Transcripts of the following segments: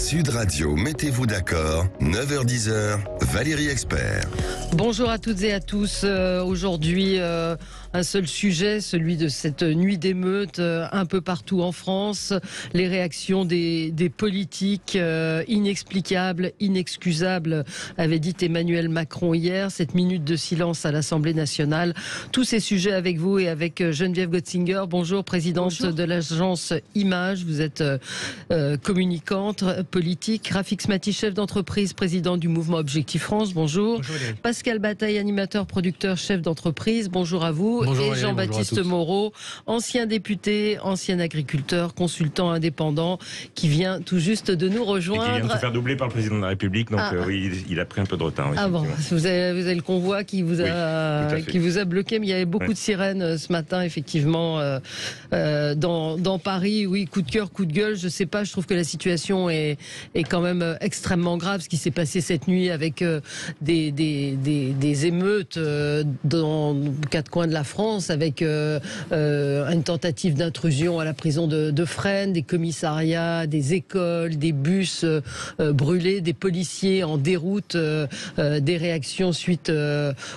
Sud Radio, mettez-vous d'accord, 9h-10h, Valérie Expert. Bonjour à toutes et à tous. Aujourd'hui, un seul sujet, celui de cette nuit d'émeute un peu partout en France. Les réactions des politiques inexplicables, inexcusables, avait dit Emmanuel Macron hier. Cette minute de silence à l'Assemblée nationale. Tous ces sujets avec vous et avec Geneviève Gotzinger. Bonjour, présidente de l'agence Image. Vous êtes communicante, politique. Rafik Smati, chef d'entreprise, président du mouvement Objectif France. Bonjour. Bonjour Pascal Bataille, animateur, producteur, chef d'entreprise. Bonjour à vous. Bonjour, et Jean-Baptiste Moreau, ancien député, ancien agriculteur, consultant indépendant, qui vient tout juste de nous rejoindre. Et qui vient de se faire doubler par le président de la République, donc oui, il a pris un peu de retard. Ah bon, vous avez le convoi qui vous a bloqué, mais il y avait beaucoup de sirènes ce matin, effectivement, dans Paris. Oui, coup de cœur, coup de gueule, je sais pas, je trouve que la situation est quand même extrêmement grave, ce qui s'est passé cette nuit avec des émeutes dans quatre coins de la France, avec une tentative d'intrusion à la prison de Fresnes, des commissariats, des écoles, des bus brûlés, des policiers en déroute, des réactions suite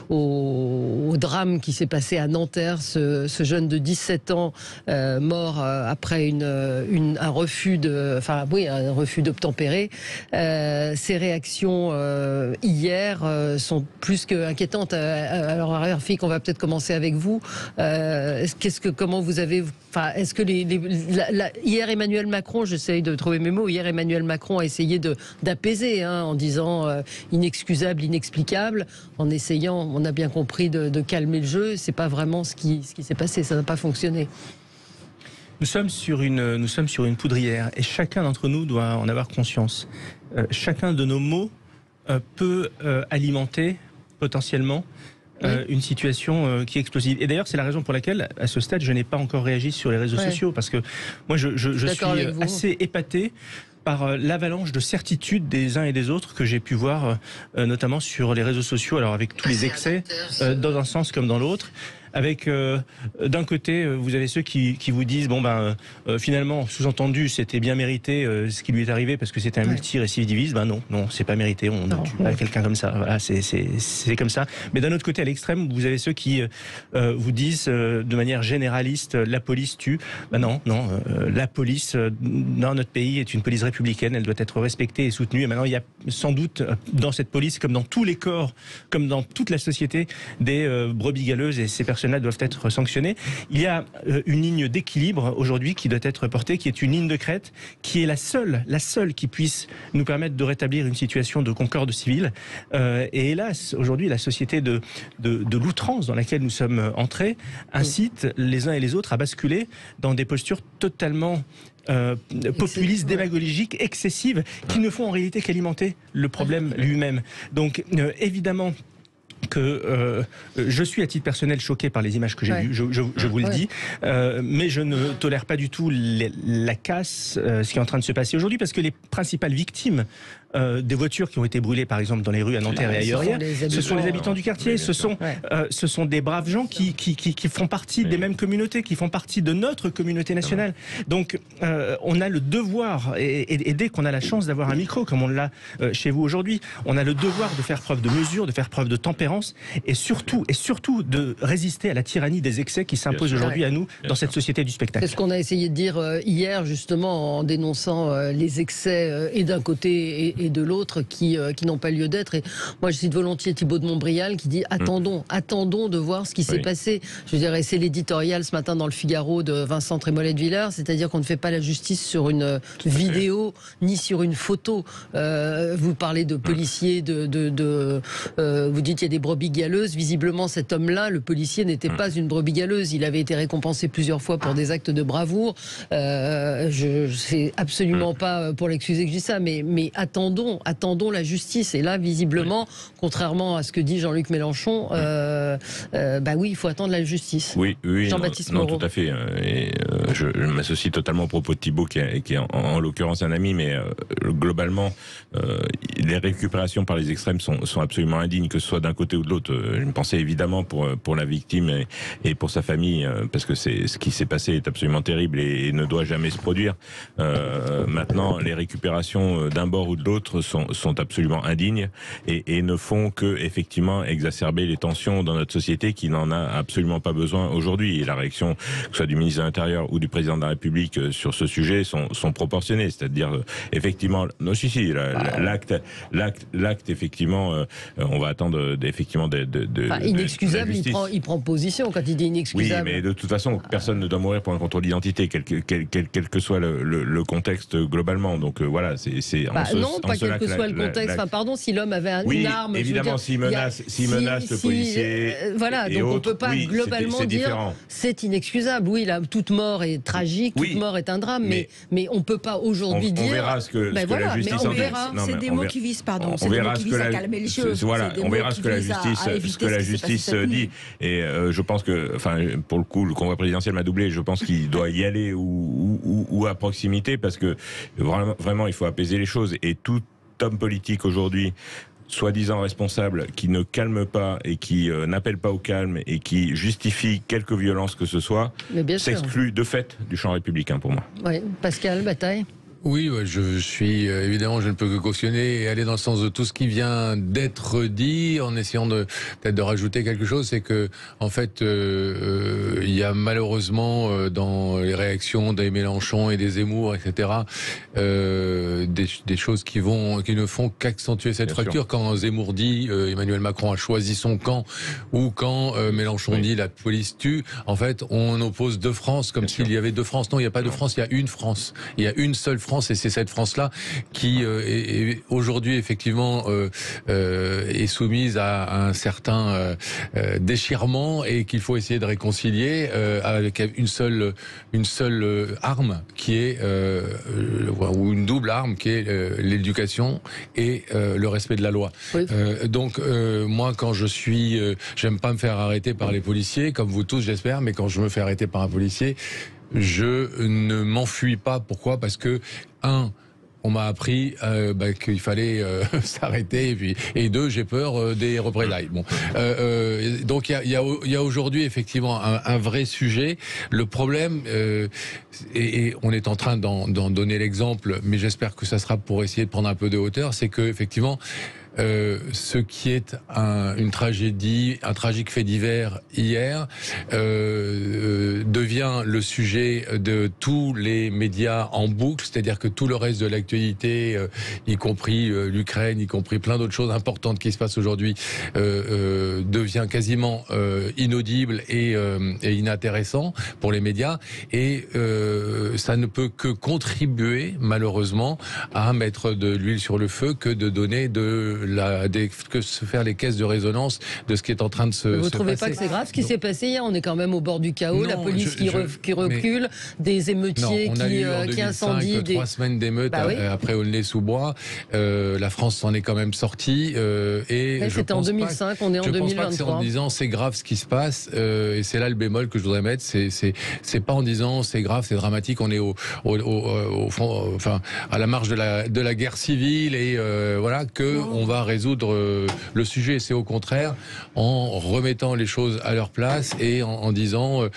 au drame qui s'est passé à Nanterre, ce jeune de 17 ans mort après un refus d'obtempérer. Ces réactions hier sont plus qu'inquiétantes. Alors Rafik, on va peut-être commencer avec vous. Comment vous avez... Enfin, est-ce que hier Emmanuel Macron, j'essaye de trouver mes mots, hier Emmanuel Macron a essayé d'apaiser, en disant inexcusable, inexplicable, en essayant, on a bien compris, de calmer le jeu. C'est pas vraiment ce qui s'est passé, ça n'a pas fonctionné. Nous sommes sur une poudrière et chacun d'entre nous doit en avoir conscience. Chacun de nos mots peut alimenter potentiellement une situation qui est explosive. Et d'ailleurs, c'est la raison pour laquelle, à ce stade, je n'ai pas encore réagi sur les réseaux sociaux, parce que moi, je suis assez épaté par l'avalanche de certitude des uns et des autres que j'ai pu voir, notamment sur les réseaux sociaux, alors avec tous les excès, dans un sens comme dans l'autre. Avec d'un côté, vous avez ceux qui vous disent finalement, sous-entendu, c'était bien mérité ce qui lui est arrivé parce que c'était un multirécidiviste. Non, c'est pas mérité. On ne tue pas quelqu'un comme ça. Voilà, c'est comme ça. Mais d'un autre côté, à l'extrême, vous avez ceux qui vous disent de manière généraliste, la police tue. La police dans notre pays est une police républicaine. Elle doit être respectée et soutenue. Et maintenant, il y a sans doute dans cette police, comme dans tous les corps, comme dans toute la société, des brebis galeuses, et ces personnes-là doivent être sanctionnées. Il y a une ligne d'équilibre aujourd'hui qui doit être portée, qui est une ligne de crête, qui est la seule qui puisse nous permettre de rétablir une situation de concorde civile. Et hélas, aujourd'hui, la société de l'outrance dans laquelle nous sommes entrés incite les uns et les autres à basculer dans des postures totalement populistes, démagogiques, excessives, qui ne font en réalité qu'alimenter le problème lui-même. Donc, évidemment, que je suis à titre personnel choqué par les images que j'ai vues, je vous le dis, mais je ne tolère pas du tout la casse, ce qui est en train de se passer aujourd'hui, parce que les principales victimes des voitures qui ont été brûlées par exemple dans les rues à Nanterre et ailleurs, ce sont les habitants du quartier, ce sont des braves gens qui font partie des mêmes communautés, qui font partie de notre communauté nationale. Donc on a le devoir, et dès qu'on a la chance d'avoir un micro comme on l'a chez vous aujourd'hui, on a le devoir de faire preuve de mesure, de faire preuve de tempérance, et surtout de résister à la tyrannie des excès qui s'impose aujourd'hui à nous dans cette société du spectacle. C'est ce qu'on a essayé de dire hier, justement, en dénonçant les excès et d'un côté et de l'autre qui n'ont pas lieu d'être. Et moi, je cite volontiers Thibault de Montbrial qui dit attendons de voir ce qui s'est passé. Je dirais, c'est l'éditorial ce matin dans le Figaro de Vincent Trémollet-de-Villers, c'est-à-dire qu'on ne fait pas la justice sur une vidéo ni sur une photo. Vous parlez de policiers, vous dites il y a des brebis galeuses. Visiblement, cet homme-là, le policier, n'était pas une brebis galeuse. Il avait été récompensé plusieurs fois pour des actes de bravoure. Je sais absolument pas pour l'excuser que je dis ça, mais attendons la justice. Et là, visiblement, contrairement à ce que dit Jean-Luc Mélenchon, oui, il faut attendre la justice. Oui, Jean-Baptiste Moreau. Non, tout à fait. Et je m'associe totalement au propos de Thibault, qui est en l'occurrence un ami, mais globalement, les récupérations par les extrêmes sont absolument indignes, que ce soit d'un côté ou de l'autre. Une pensée évidemment pour la victime et pour sa famille, parce que ce qui s'est passé est absolument terrible et ne doit jamais se produire. Maintenant, les récupérations d'un bord ou de l'autre sont absolument indignes et ne font que effectivement exacerber les tensions dans notre société qui n'en a absolument pas besoin aujourd'hui. Et la réaction, que ce soit du ministre de l'Intérieur ou du président de la République sur ce sujet, sont proportionnées. C'est-à-dire, effectivement, non, si, l'acte, effectivement, on va attendre effectivement inexcusable, il prend position quand il dit inexcusable. Oui, mais de toute façon, personne ne doit mourir pour un contrôle d'identité, quel que soit le contexte globalement. Donc voilà, c'est non, pas quel que soit le contexte. Enfin, pardon, si l'homme avait une arme, évidemment, s'il menace le policier. Voilà, donc on ne peut pas globalement dire c'est inexcusable. Oui, là, toute mort est tragique, toute mort est un drame, mais on ne peut pas aujourd'hui dire. On verra ce que la justice en dit. C'est des mots qui visent, pardon. On verra ce que la justice dit. Et je pense que, enfin, pour le coup, le convoi présidentiel m'a doublé. Je pense qu'il doit y aller ou à proximité, parce que vraiment, il faut apaiser les choses. Et tout homme politique aujourd'hui, soi-disant responsable, qui ne calme pas et qui n'appelle pas au calme et qui justifie quelque violence que ce soit, s'exclut de fait du champ républicain pour moi. Oui, Pascal Bataille. Oui, je suis évidemment, je ne peux que cautionner et aller dans le sens de tout ce qui vient d'être dit, en essayant peut-être de rajouter quelque chose. C'est que en fait, il y a malheureusement dans les réactions des Mélenchon et des Zemmour, etc., des choses qui ne font qu'accentuer cette fracture. Quand Zemmour dit Emmanuel Macron a choisi son camp, ou quand Mélenchon dit la police tue, en fait, on oppose deux France comme s'il y avait deux France. Non, il n'y a pas de France, il y a une France. Il y a une seule France. Et c'est cette France-là qui est aujourd'hui effectivement est soumise à un certain déchirement, et qu'il faut essayer de réconcilier avec une seule arme qui est ou une double arme qui est l'éducation et le respect de la loi. Oui. Donc moi, quand j'aime pas me faire arrêter par les policiers, comme vous tous j'espère, mais quand je me fais arrêter par un policier, je ne m'enfuis pas. Pourquoi ? Parce que, on m'a appris qu'il fallait s'arrêter, et deux, j'ai peur des représailles. Bon, donc il y a aujourd'hui effectivement un vrai sujet. Le problème, et on est en train d'en donner l'exemple, mais j'espère que ça sera pour essayer de prendre un peu de hauteur, c'est que effectivement, ce qui est une tragédie, un tragique fait divers hier, devient le sujet de tous les médias en boucle, c'est-à-dire que tout le reste de l'actualité, y compris l'Ukraine, y compris plein d'autres choses importantes qui se passent aujourd'hui, devient quasiment inaudible et inintéressant pour les médias, et ça ne peut que contribuer malheureusement à mettre de l'huile sur le feu, que de donner que se faire les caisses de résonance de ce qui est en train de se passer. Vous ne trouvez pas que c'est grave ce qui s'est passé hier? On est quand même au bord du chaos, la police qui recule, des émeutiers qui incendient. 3 semaines d'émeutes après Aulnay-sous-Bois. La France s'en est quand même sortie. C'était en 2005, on est en 2023. Je pense pas que c'est en disant c'est grave ce qui se passe, et c'est là le bémol que je voudrais mettre, c'est pas en disant c'est grave, c'est dramatique, on est au fond, enfin, à la marge de la guerre civile, et voilà, on va résoudre le sujet. C'est au contraire en remettant les choses à leur place et en disant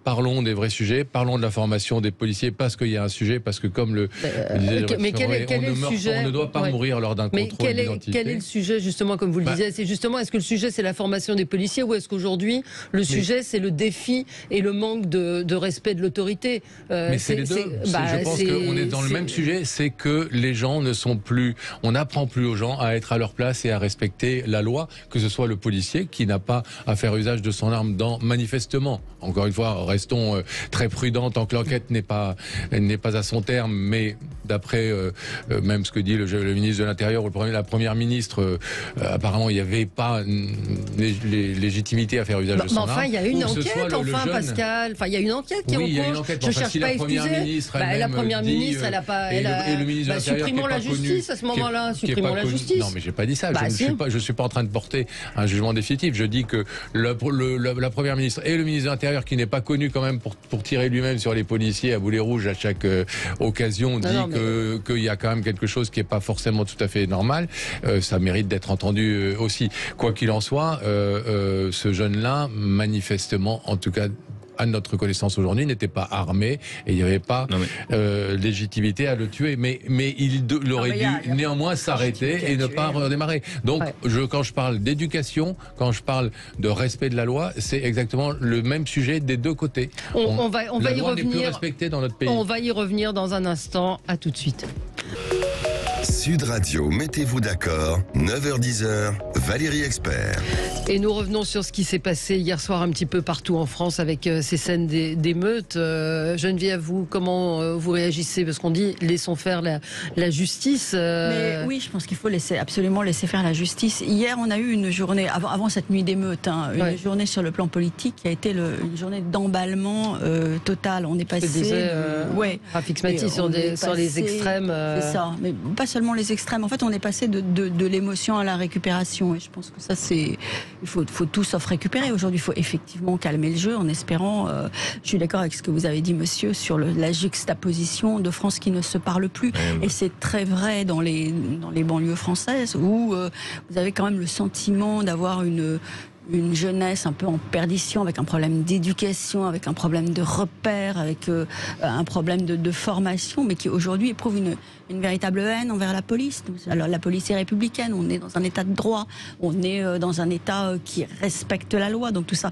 parlons des vrais sujets, parlons de la formation des policiers, parce qu'il y a un sujet, parce que comme le disait on ne doit pas mourir lors d'un contrôle d'identité. Quel est le sujet, justement, comme vous le disiez? C'est justement, est-ce que le sujet c'est la formation des policiers, ou est-ce qu'aujourd'hui le sujet c'est le défi et le manque de respect de l'autorité? Mais c'est les deux. Je pense qu'on est dans le même sujet, c'est que les gens ne sont plus, on n'apprend plus aux gens à être à leur place et à respecter la loi, que ce soit le policier qui n'a pas à faire usage de son arme manifestement. Encore une fois, restons très prudents tant que l'enquête n'est pas à son terme, mais d'après même ce que dit le ministre de l'Intérieur ou la première ministre, apparemment il n'y avait pas légitimité à faire usage de son arme. Enfin, il y a une enquête, Pascal. Enfin, il y a une enquête qui est en cours. Je ne cherche pas à excuser. La première ministre, elle a pas. Et le ministre de l'Intérieur, supprimons la justice à ce moment-là. Supprimons la justice. Non, mais j'ai pas dit ça. Je suis pas en train de porter un jugement définitif. Je dis que la première ministre et le ministre de l'Intérieur, qui n'est pas connu connu quand même pour tirer lui-même sur les policiers à boulet rouge à chaque occasion, dit qu'il y a quand même quelque chose qui n'est pas forcément tout à fait normal. Ça mérite d'être entendu aussi. Quoi qu'il en soit, ce jeune-là, manifestement, en tout cas à notre connaissance aujourd'hui, n'était pas armé et il n'y avait pas légitimité à le tuer. Mais il aurait dû néanmoins s'arrêter et ne pas redémarrer. Donc, quand je parle d'éducation, quand je parle de respect de la loi, c'est exactement le même sujet des deux côtés. On va la y loi n'est plus revenir. respectée dans notre pays. On va y revenir dans un instant. À tout de suite. Sud Radio, mettez-vous d'accord, 9h-10h, Valérie Expert. Et nous revenons sur ce qui s'est passé hier soir un petit peu partout en France avec ces scènes d'émeutes. Geneviève, vous, comment vous réagissez? Parce qu'on dit laissons faire la justice. Mais oui, je pense qu'il faut absolument laisser faire la justice. Hier, on a eu une journée, avant cette nuit d'émeute, une journée sur le plan politique qui a été une journée d'emballement total. On est passé... Rafik Smati sur les extrêmes. C'est ça, mais pas seulement les extrêmes. En fait, on est passé de l'émotion à la récupération. Et je pense que ça, il faut tout sauf récupérer. Aujourd'hui, il faut effectivement calmer le jeu en espérant... je suis d'accord avec ce que vous avez dit, monsieur, sur la juxtaposition de France qui ne se parle plus. Et c'est très vrai dans les banlieues françaises où vous avez quand même le sentiment d'avoir une jeunesse un peu en perdition, avec un problème d'éducation, avec un problème de repères, avec un problème de formation, mais qui aujourd'hui éprouve une véritable haine envers la police. Alors la police est républicaine, on est dans un état de droit, on est dans un état qui respecte la loi. Donc tout ça,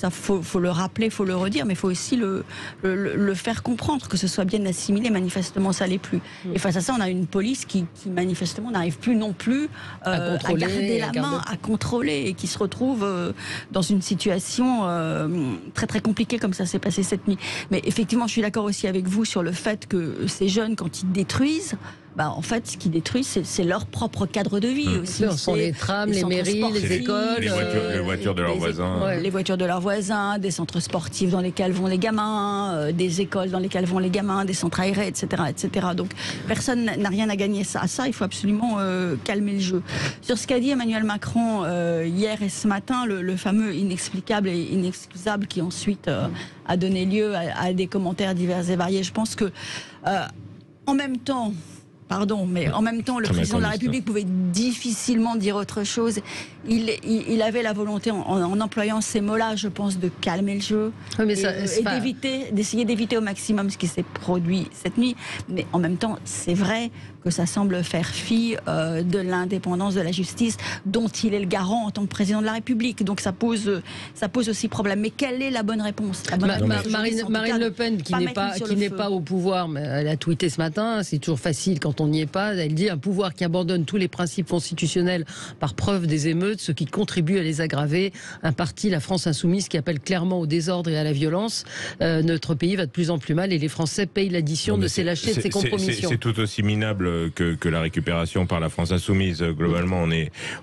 faut le rappeler, faut le redire, mais il faut aussi le faire comprendre, que ce soit bien assimilé. Manifestement, ça l'est plus. Et face à ça, on a une police qui manifestement n'arrive plus non plus à garder la main, à contrôler, et qui se retrouve dans une situation très très compliquée comme ça s'est passé cette nuit. Mais effectivement, je suis d'accord aussi avec vous sur le fait que ces jeunes, quand ils détruisent, en fait, ce qu'ils détruisent, c'est leur propre cadre de vie aussi. Ce sont les trams, les mairies, les écoles, les voitures de leurs voisins. Les voitures de leurs voisins, des centres sportifs dans lesquels vont les gamins, des écoles dans lesquelles vont les gamins, des centres aérés, etc., etc. Donc, personne n'a rien à gagner à ça. Il faut absolument calmer le jeu. Sur ce qu'a dit Emmanuel Macron hier et ce matin, le fameux inexplicable et inexcusable qui ensuite a donné lieu à des commentaires divers et variés, je pense que en même temps, le président de la République pouvait difficilement dire autre chose. Il avait la volonté, en employant ces mots-là, je pense, de calmer le jeu et d'essayer d'éviter au maximum ce qui s'est produit cette nuit. Mais en même temps, c'est vrai que ça semble faire fi de l'indépendance de la justice dont il est le garant en tant que président de la République. Donc ça pose aussi problème. Mais quelle est la bonne réponse? Marine Le Pen, qui n'est pas au pouvoir, mais elle a tweeté ce matin, c'est toujours facile quand on n'y est pas, elle dit un pouvoir qui abandonne tous les principes constitutionnels par preuve des émeutes, ce qui contribue à les aggraver. Un parti, la France Insoumise, qui appelle clairement au désordre et à la violence. Notre pays va de plus en plus mal et les Français payent l'addition de ces lâchetés, de ces compromissions. C'est tout aussi minable que la récupération par la France Insoumise. Globalement,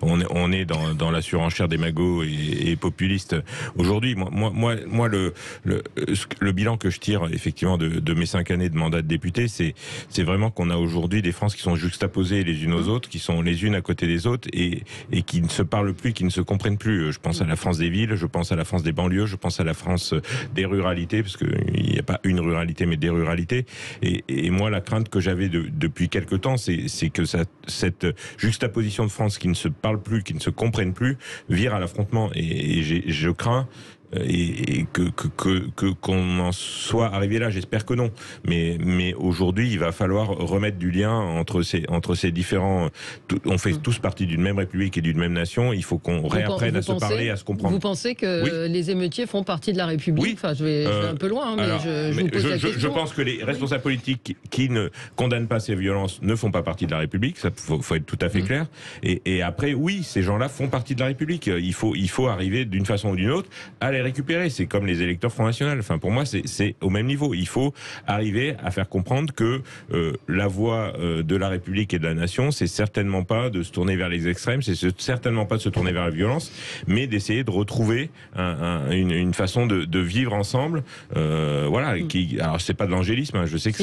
on est dans la surenchère des magots et populistes. Aujourd'hui, moi le bilan que je tire effectivement de mes 5 années de mandat de député, c'est vraiment qu'on a aujourd'hui des France qui sont juxtaposées les unes aux autres, qui sont les unes à côté des autres et qui ne se parlent plus, qui ne se comprennent plus. Je pense à la France des villes, je pense à la France des banlieues, je pense à la France des ruralités, parce qu'il n'y a pas une ruralité mais des ruralités. Et moi, la crainte que j'avais depuis quelque temps, c'est que cette juxtaposition de France qui ne se parle plus, qui ne se comprennent plus, vire à l'affrontement. Et je crains et qu'on en soit arrivé là, j'espère que non. Mais aujourd'hui, il va falloir remettre du lien entre ces différents. On fait tous partie d'une même République et d'une même nation. Il faut qu'on réapprenne à se parler, à se comprendre. Vous pensez que les émeutiers font partie de la République? Oui. Enfin, je vais un peu loin, mais je vous pose la question. Je pense que les responsables politiques qui ne condamnent pas ces violences ne font pas partie de la République. Ça faut être tout à fait clair. Et après, oui, ces gens-là font partie de la République. Il faut arriver d'une façon ou d'une autre à les récupérer. C'est comme les électeurs Front National. Enfin, pour moi, c'est au même niveau. Il faut arriver à faire comprendre que la voie de la République et de la nation, c'est certainement pas de se tourner vers les extrêmes, c'est certainement pas de se tourner vers la violence, mais d'essayer de retrouver une façon de vivre ensemble. Voilà. Alors, c'est pas de l'angélisme. Hein, je sais que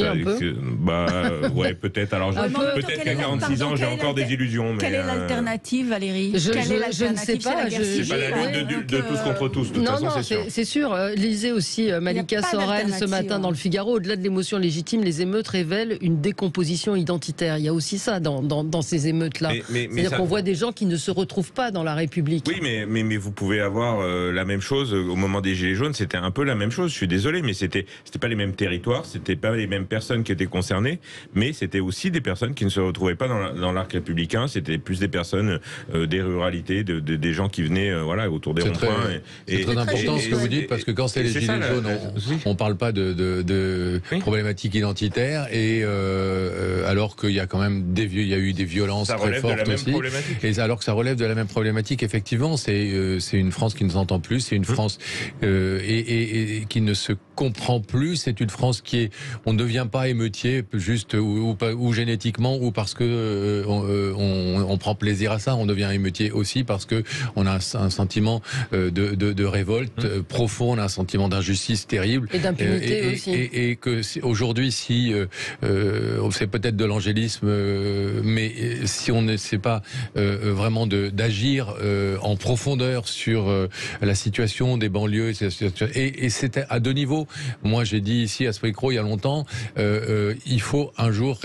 ouais, peut-être. Alors, peut-être qu'à 46 ans, j'ai encore des illusions. Quelle est l'alternative, Valérie? Je ne sais pas. C'est pas la lutte de tous contre tous. De toute façon, ça, c'est sûr. C'est sûr. Lisez aussi Malika pas Sorel ce d'alternative, matin dans le Figaro. Au-delà de l'émotion légitime, les émeutes révèlent une décomposition identitaire. Il y a aussi ça dans ces émeutes-là. C'est-à-dire qu'on voit des gens qui ne se retrouvent pas dans la République. Oui, mais vous pouvez avoir la même chose au moment des Gilets jaunes. C'était un peu la même chose. Je suis désolé, mais c'était pas les mêmes territoires, c'était pas les mêmes personnes qui étaient concernées, mais c'était aussi des personnes qui ne se retrouvaient pas dans l'arc républicain. C'était plus des personnes des ruralités, des gens qui venaient autour des ronds-points. C'est très important ce que vous dites, parce que quand c'est les Gilets jaunes, on parle pas de problématiques identitaires, et alors qu'il y a quand même il y a eu des violences très fortes aussi. Et alors que ça relève de la même problématique, effectivement, c'est une France qui ne s'entend plus, c'est une France et qui ne se comprend plus, c'est une France on ne devient pas émeutier juste ou génétiquement ou parce que on prend plaisir à ça, on devient émeutier aussi parce que on a un sentiment de révolte profond, on a un sentiment d'injustice terrible et d'impunité aussi. Et que aujourd'hui, si c'est peut-être de l'angélisme, mais si on ne sait pas vraiment d'agir en profondeur sur la situation des banlieues, et c'était à deux niveaux. Moi, j'ai dit ici à Spreecro il y a longtemps, il faut un jour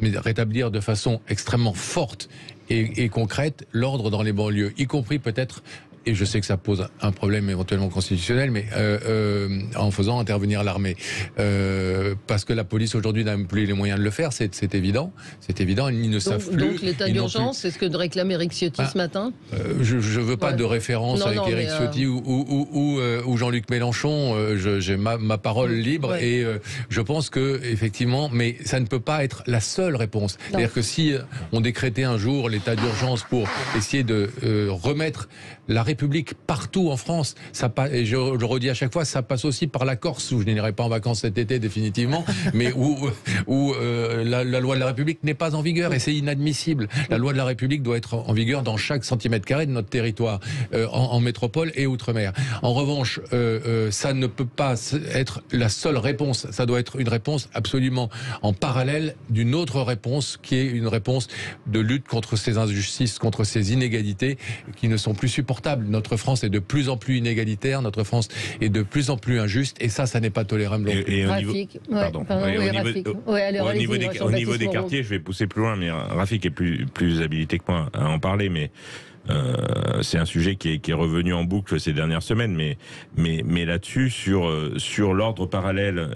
rétablir de façon extrêmement forte et concrète l'ordre dans les banlieues, y compris peut-être, et je sais que ça pose un problème éventuellement constitutionnel, mais en faisant intervenir l'armée. Parce que la police aujourd'hui n'a plus les moyens de le faire, c'est évident. C'est évident, ils ne savent plus. Donc l'état d'urgence, c'est ce que réclame Éric Ciotti ce matin. Je ne veux pas de référence avec Éric Ciotti ou Jean-Luc Mélenchon. J'ai ma parole libre et je pense que effectivement, mais ça ne peut pas être la seule réponse. C'est-à-dire que si on décrétait un jour l'état d'urgence pour essayer de remettre la République partout en France, et je le redis à chaque fois, ça passe aussi par la Corse, où je n'irai pas en vacances cet été définitivement, mais où la loi de la République n'est pas en vigueur, et c'est inadmissible. La loi de la République doit être en vigueur dans chaque centimètre carré de notre territoire, en métropole et outre-mer. En revanche, ça ne peut pas être la seule réponse, ça doit être une réponse absolument en parallèle d'une autre réponse, qui est une réponse de lutte contre ces injustices, contre ces inégalités qui ne sont plus supportables. Notre France est de plus en plus inégalitaire, notre France est de plus en plus injuste, et ça n'est pas tolérable. Au niveau des quartiers, je vais pousser plus loin, mais Rafik est plus habilité que moi à en parler, mais c'est un sujet qui est revenu en boucle ces dernières semaines, mais là-dessus, sur l'ordre parallèle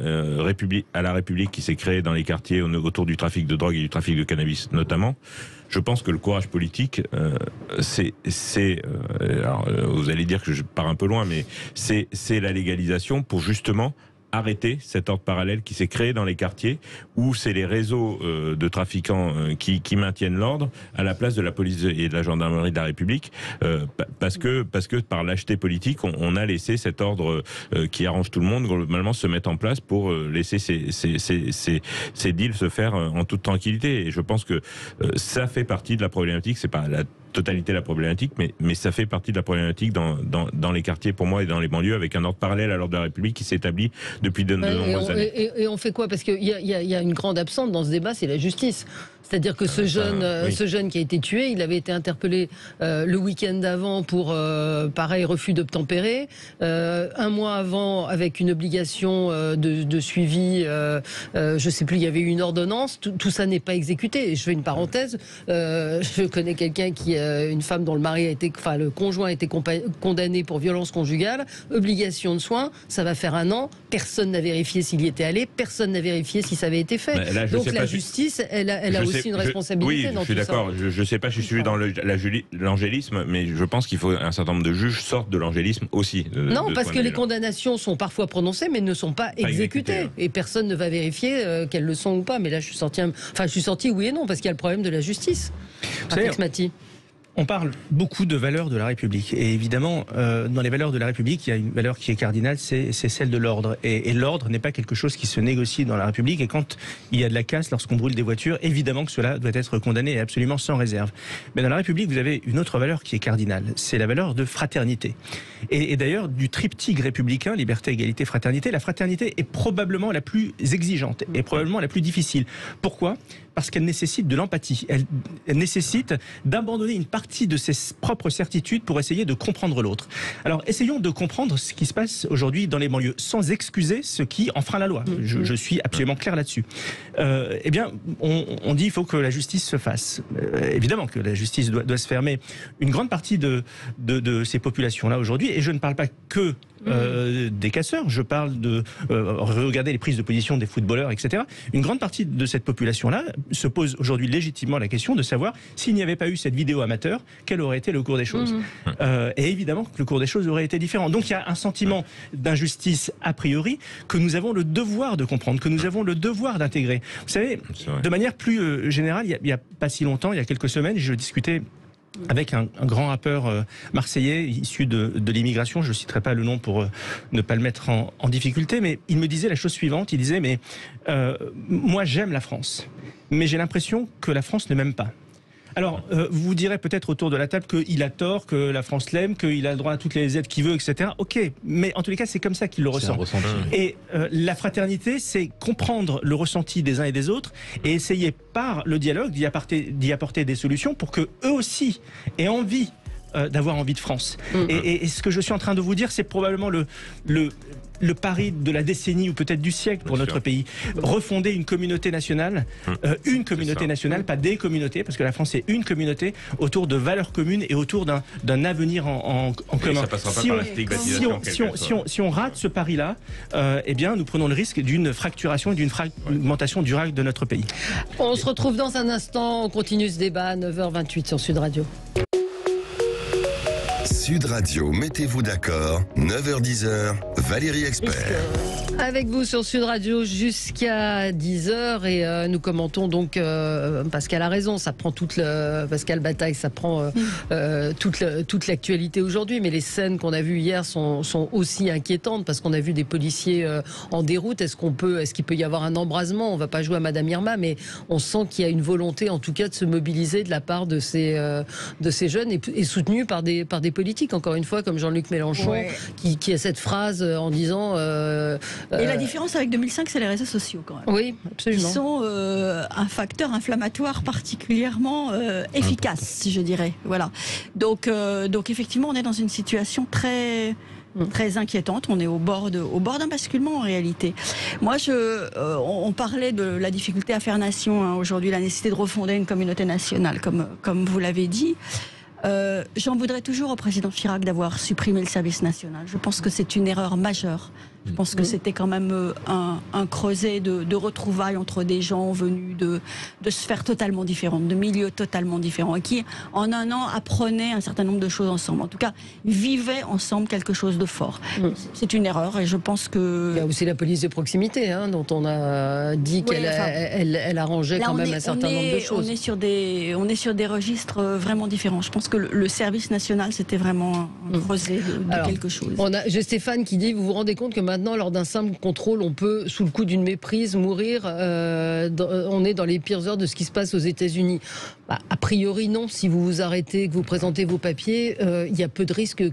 à la République qui s'est créé dans les quartiers autour du trafic de drogue et du trafic de cannabis notamment, je pense que le courage politique, alors, vous allez dire que je pars un peu loin, mais c'est la légalisation pour justement arrêter cet ordre parallèle qui s'est créé dans les quartiers, où c'est les réseaux de trafiquants qui maintiennent l'ordre à la place de la police et de la gendarmerie de la République, parce que par lâcheté politique, on a laissé cet ordre qui arrange tout le monde globalement se mettre en place pour laisser ces deals se faire en toute tranquillité. Et je pense que ça fait partie de la problématique. C'est pas la totalité de la problématique, mais ça fait partie de la problématique dans les quartiers pour moi et dans les banlieues, avec un ordre parallèle à l'ordre de la République qui s'établit depuis de nombreuses années. Et on fait quoi? Parce qu'il y a une grande absente dans ce débat, c'est la justice. C'est-à-dire que ce jeune qui a été tué, il avait été interpellé le week-end d'avant pour pareil refus d'obtempérer. Un mois avant, avec une obligation de suivi, je sais plus, il y avait eu une ordonnance. Tout ça n'est pas exécuté. Et je fais une parenthèse. Je connais quelqu'un une femme dont le conjoint a été condamné pour violence conjugale, obligation de soins. Ça va faire 1 an. Personne n'a vérifié s'il y était allé. Personne n'a vérifié si ça avait été fait. Là, donc la justice, elle a aussi une responsabilité dans tout ça. Oui, je suis d'accord. Je ne sais pas si je suis dans l'angélisme, mais je pense qu'il faut un certain nombre de juges sortent de l'angélisme aussi. Non, parce que les condamnations sont parfois prononcées, mais ne sont pas exécutées. Et personne ne va vérifier qu'elles le sont ou pas. Mais là, je suis sorti oui et non, parce qu'il y a le problème de la justice. On parle beaucoup de valeurs de la République. Et évidemment, dans les valeurs de la République, il y a une valeur qui est cardinale, c'est celle de l'ordre. Et l'ordre n'est pas quelque chose qui se négocie dans la République. Et quand il y a de la casse, lorsqu'on brûle des voitures, évidemment que cela doit être condamné et absolument sans réserve. Mais dans la République, vous avez une autre valeur qui est cardinale. C'est la valeur de fraternité. Et d'ailleurs, du triptyque républicain, liberté, égalité, fraternité, la fraternité est probablement la plus exigeante et probablement la plus difficile. Pourquoi ? parce qu'elle nécessite de l'empathie. Elle nécessite d'abandonner une partie de ses propres certitudes pour essayer de comprendre l'autre. Alors, essayons de comprendre ce qui se passe aujourd'hui dans les banlieues, sans excuser ce qui enfreint la loi. Je suis absolument clair là-dessus. Eh bien, on dit qu'il faut que la justice se fasse. Évidemment que la justice doit se faire, mais une grande partie de ces populations-là aujourd'hui, et je ne parle pas que des casseurs, je parle de regarder les prises de position des footballeurs, etc. Une grande partie de cette population-là se pose aujourd'hui légitimement la question de savoir s'il n'y avait pas eu cette vidéo amateur, quel aurait été le cours des choses. Et évidemment que le cours des choses aurait été différent. Donc il y a un sentiment d'injustice a priori que nous avons le devoir de comprendre, que nous avons le devoir d'intégrer. Vous savez, de manière plus générale, il n'y a pas si longtemps, il y a quelques semaines, je discutais avec un grand rappeur marseillais issu de l'immigration, je ne citerai pas le nom pour ne pas le mettre en difficulté, mais il me disait la chose suivante, il disait mais moi j'aime la France, mais j'ai l'impression que la France ne m'aime pas. Alors, vous direz peut-être autour de la table qu'il a tort, que la France l'aime, qu'il a le droit à toutes les aides qu'il veut, etc. Ok, mais en tous les cas, c'est comme ça qu'il le ressent. Et la fraternité, c'est comprendre le ressenti des uns et des autres et essayer par le dialogue d'y apporter des solutions pour que eux aussi aient envie d'avoir envie de France. Et ce que je suis en train de vous dire, c'est probablement le pari de la décennie ou peut-être du siècle pour notre pays. Refonder une communauté nationale, pas des communautés, parce que la France est une communauté autour de valeurs communes et autour d'un avenir en commun. Ça passera pas par la stigmatisation. Si on rate ce pari-là, eh bien, nous prenons le risque d'une fracturation et d'une fragmentation durable de notre pays. On se retrouve dans un instant. On continue ce débat à 9h28 sur Sud Radio. Sud Radio, mettez-vous d'accord, 9h-10h, Valérie Expert. Avec vous sur Sud Radio jusqu'à 10h et nous commentons donc Pascal a raison, ça prend Pascal Bataille, ça prend toute l'actualité aujourd'hui, mais les scènes qu'on a vues hier sont aussi inquiétantes parce qu'on a vu des policiers en déroute. Est-ce qu'il peut y avoir un embrasement? On va pas jouer à Madame Irma, mais on sent qu'il y a une volonté en tout cas de se mobiliser de la part de ces jeunes et soutenus par des politiques, encore une fois, comme Jean-Luc Mélenchon, qui a cette phrase en disant... et la différence avec 2005, c'est les réseaux sociaux, quand même. Oui, absolument. Qui sont un facteur inflammatoire particulièrement efficace, je dirais. Voilà. Donc effectivement, on est dans une situation très inquiétante. On est au bord d'un basculement en réalité. Moi, on parlait de la difficulté à faire nation aujourd'hui, la nécessité de refonder une communauté nationale, comme vous l'avez dit. J'en voudrais toujours au président Chirac d'avoir supprimé le service national. Je pense que c'est une erreur majeure. Je pense que c'était quand même un creuset de retrouvailles entre des gens venus de sphères totalement différentes, de milieux totalement différents, et qui, en un an, apprenaient un certain nombre de choses ensemble. En tout cas, vivaient ensemble quelque chose de fort. C'est une erreur, et je pense que... Il y a aussi la police de proximité, dont on a dit qu'elle arrangeait quand même un certain nombre de choses. On est sur des registres vraiment différents. Je pense que le service national, c'était vraiment un creuset de quelque chose. J'ai Stéphane qui dit, vous vous rendez compte que maintenant, lors d'un simple contrôle, on peut, sous le coup d'une méprise, mourir. On est dans les pires heures de ce qui se passe aux États-Unis. A priori, non. Si vous vous arrêtez, que vous présentez vos papiers, il y a peu de risques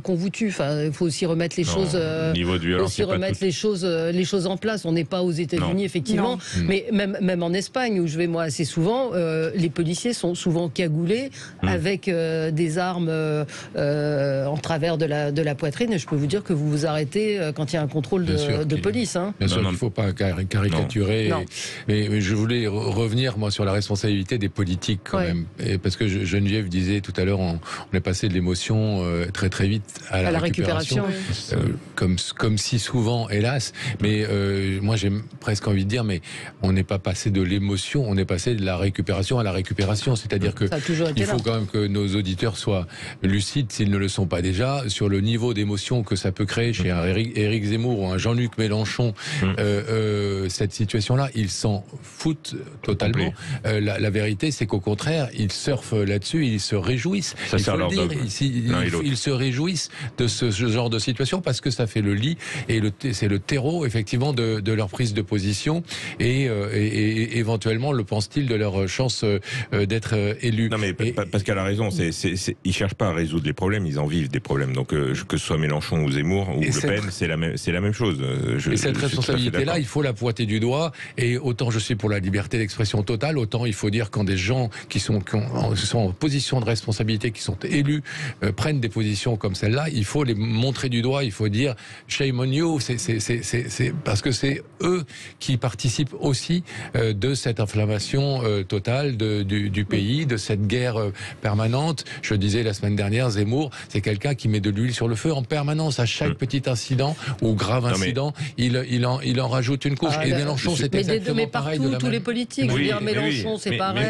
qu'on vous tue. Enfin, il faut aussi remettre les choses. Niveau de violence, les choses en place. On n'est pas aux États-Unis, effectivement, mais même en Espagne, où je vais moi assez souvent, les policiers sont souvent cagoulés avec des armes en travers de la poitrine. Et je peux vous dire que vous vous arrêtez quand il y a un contrôle de police. Bien sûr, il ne faut pas caricaturer. Mais je voulais revenir moi sur la responsabilité des politiques quand même. Et parce que Geneviève disait tout à l'heure, on est passé de l'émotion très très vite à la récupération. Comme si souvent, hélas. Mais moi j'ai presque envie de dire, mais on n'est pas passé de l'émotion, on est passé de la récupération à la récupération. C'est-à-dire que il faut quand même que nos auditeurs soient lucides, s'ils ne le sont pas déjà, sur le niveau d'émotion que ça peut créer chez un Éric Zemmour ou un Jean-Luc Mélenchon. Cette situation-là, ils s'en foutent totalement. La vérité, c'est qu'au contraire, ils surfent là-dessus, ils se réjouissent. Ça sert leur dogme. Ils se réjouissent de ce genre de situation parce que ça fait le lit et c'est le terreau, effectivement, de leur prise de position et éventuellement, le pense-t-il, de leur chance d'être élus. Non, mais Pascal a raison. Ils cherchent pas à résoudre les problèmes, ils en vivent des problèmes. Donc, que ce soit Mélenchon ou Zemmour ou Le Pen, c'est la même chose. Et cette responsabilité-là, il faut la pointer du doigt. Et autant je suis pour la liberté d'expression totale, autant il faut dire quand des gens qui sont en position de responsabilité, qui sont élus, prennent des positions comme celle-là, il faut les montrer du doigt. Il faut dire shame on you. C'est parce que c'est eux qui participent aussi de cette inflammation totale du pays, de cette guerre permanente. Je disais la semaine dernière, Zemmour, c'est quelqu'un qui met de l'huile sur le feu en permanence. À chaque petit incident ou grave incident, il en rajoute une couche. Et Mélenchon, c'est exactement pareil. Mais tous les politiques, je veux dire, Mélenchon, c'est pareil.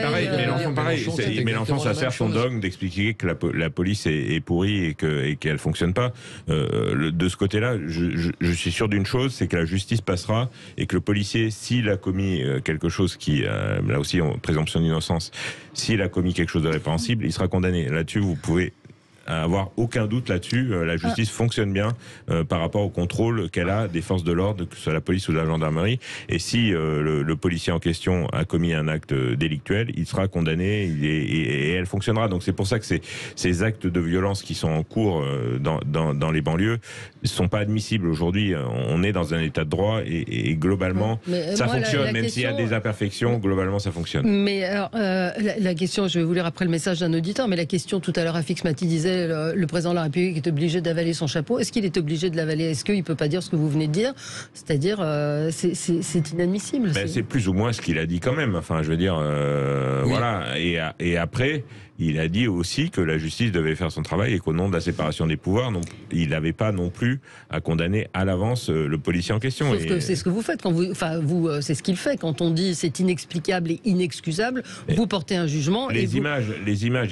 Mélenchon, ça sert son dogme d'expliquer que la police est pourrie et qu'elle fonctionne pas. De ce côté-là, je suis sûr d'une chose, c'est que la justice passera et que le policier, s'il a commis quelque chose qui, là aussi, en présomption d'innocence, s'il a commis quelque chose de répréhensible, il sera condamné. Là-dessus, vous pouvez avoir aucun doute là-dessus. La justice fonctionne bien par rapport au contrôle qu'elle a des forces de l'ordre, que ce soit la police ou la gendarmerie. Et si le policier en question a commis un acte délictuel, il sera condamné et elle fonctionnera. Donc c'est pour ça que ces actes de violence qui sont en cours dans les banlieues ne sont pas admissibles aujourd'hui. On est dans un état de droit et globalement ça fonctionne, même s'il y a des imperfections, globalement ça fonctionne. Mais alors, la question, je vais vous lire après le message d'un auditeur, mais la question tout à l'heure, Rafik Smati disait le président de la République est obligé d'avaler son chapeau. Est-ce qu'il est obligé de l'avaler? Est-ce qu'il ne peut pas dire ce que vous venez de dire? C'est-à-dire, c'est inadmissible. C'est plus ou moins ce qu'il a dit quand même. Enfin, je veux dire, voilà. Et après, il a dit aussi que la justice devait faire son travail et qu'au nom de la séparation des pouvoirs, il n'avait pas non plus à condamner à l'avance le policier en question. Sauf que c'est ce que vous faites quand c'est ce qu'il fait quand on dit c'est inexplicable et inexcusable. Vous portez un jugement. Les images,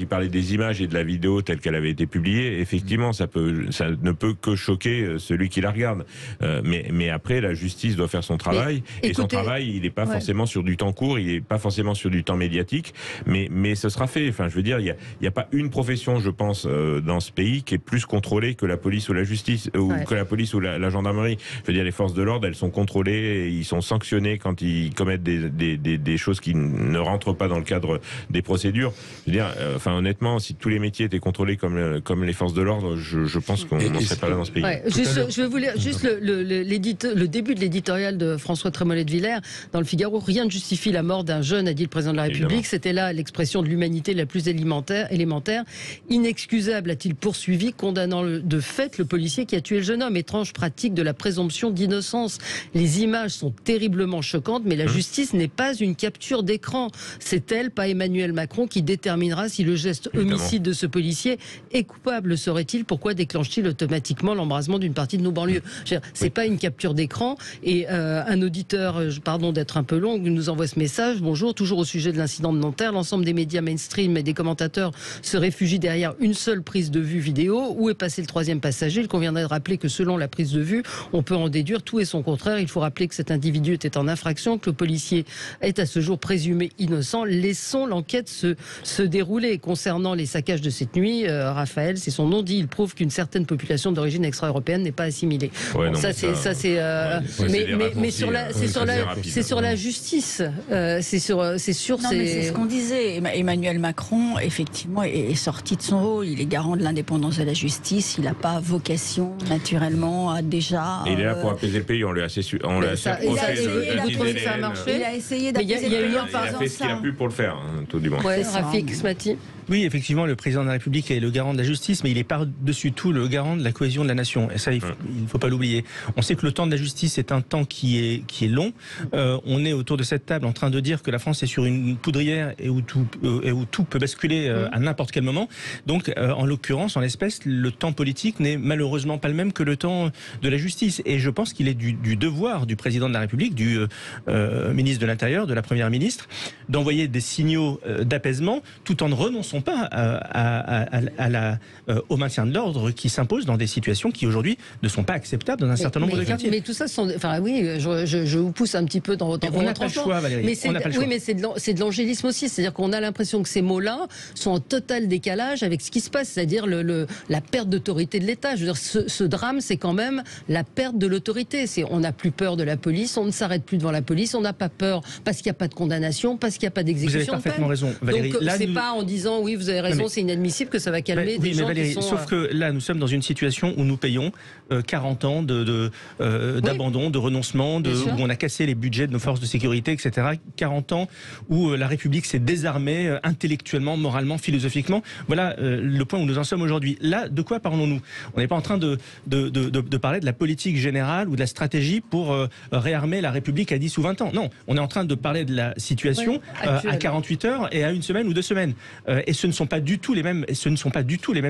il parlait des images et de la vidéo telle qu'elle avait été publiée. Effectivement, ça ne peut que choquer celui qui la regarde. Mais après, la justice doit faire son travail et son travail, il n'est pas forcément sur du temps court, il n'est pas forcément sur du temps médiatique, mais ce sera fait. Enfin, je veux dire. Il n'y a pas une profession, je pense, dans ce pays qui est plus contrôlée que la police ou la justice, ou que la police ou la gendarmerie. Je veux dire, les forces de l'ordre, elles sont contrôlées, et ils sont sanctionnés quand ils commettent des choses qui ne rentrent pas dans le cadre des procédures. Je veux dire, honnêtement, si tous les métiers étaient contrôlés comme les forces de l'ordre, je pense qu'on n'en serait pas là dans ce pays. Je vais vous lire juste le début de l'éditorial de François Trémollet de Villers dans le Figaro. Rien ne justifie la mort d'un jeune, a dit le président de la République. Évidemment. C'était là l'expression de l'humanité la plus élémentaire. Inexcusable, a-t-il poursuivi, condamnant de fait le policier qui a tué le jeune homme. Étrange pratique de la présomption d'innocence. Les images sont terriblement choquantes, mais la justice n'est pas une capture d'écran. C'est elle, pas Emmanuel Macron, qui déterminera si le geste homicide de ce policier est coupable. Serait-il? Pourquoi déclenche-t-il automatiquement l'embrasement d'une partie de nos banlieues? C'est pas une capture d'écran. Et un auditeur, pardon d'être un peu long, nous envoie ce message. Bonjour, toujours au sujet de l'incident de Nanterre, l'ensemble des médias mainstream et des commentateurs se réfugient derrière une seule prise de vue vidéo. Où est passé le troisième passager? Il conviendrait de rappeler que selon la prise de vue, on peut en déduire tout et son contraire. Il faut rappeler que cet individu était en infraction, que le policier est à ce jour présumé innocent. Laissons l'enquête se dérouler. Concernant les saccages de cette nuit, Raphaël, c'est son nom, dit il prouve qu'une certaine population d'origine extra-européenne n'est pas assimilée. Mais sur la justice. C'est ce qu'on disait. Emmanuel Macron, effectivement, est sorti de son rôle. Il est garant de l'indépendance de la justice. Il n'a pas vocation, naturellement, à déjà... Et il est là pour apaiser le pays. On lui a assez vous trouvez que ça a marché? Il a essayé d'apaiser le pays. Il a fait ce qu'il a pu pour le faire, tout du moins. Rafik Smati. Oui, effectivement, le président de la République est le garant de la justice, mais il est par-dessus tout le garant de la cohésion de la nation. Et ça, il ne faut pas l'oublier. On sait que le temps de la justice est un temps qui est long. On est autour de cette table en train de dire que la France est sur une poudrière et où tout peut basculer à n'importe quel moment. Donc, en l'occurrence, en l'espèce, le temps politique n'est malheureusement pas le même que le temps de la justice. Et je pense qu'il est du devoir du président de la République, du ministre de l'Intérieur, de la Première ministre, d'envoyer des signaux d'apaisement tout en ne renonçant pas au maintien de l'ordre qui s'impose dans des situations qui aujourd'hui ne sont pas acceptables dans un certain nombre de quartiers. Mais tout ça, je vous pousse un petit peu dans votre choix, Valérie. Mais c'est de l'angélisme aussi, c'est-à-dire qu'on a l'impression que ces mots-là sont en total décalage avec ce qui se passe, c'est-à-dire la perte d'autorité de l'État. Je veux dire, ce drame, c'est quand même la perte de l'autorité. On n'a plus peur de la police, on ne s'arrête plus devant la police, on n'a pas peur parce qu'il n'y a pas de condamnation, parce qu'il n'y a pas d'exécution. Vous avez parfaitement raison, Valérie. Donc, c'est pas en disant oui, vous avez raison, c'est inadmissible que ça va calmer des gens Valérie, qui sont... Sauf que là, nous sommes dans une situation où nous payons 40 ans d'abandon, de renoncement, où on a cassé les budgets de nos forces de sécurité, etc. 40 ans où la République s'est désarmée intellectuellement, moralement, philosophiquement. Voilà le point où nous en sommes aujourd'hui. Là, de quoi parlons-nous? On n'est pas en train de parler de la politique générale ou de la stratégie pour réarmer la République à 10 ou 20 ans. Non, on est en train de parler de la situation à 48 heures et à 1 semaine ou 2 semaines. Et ce ne sont pas du tout les mêmes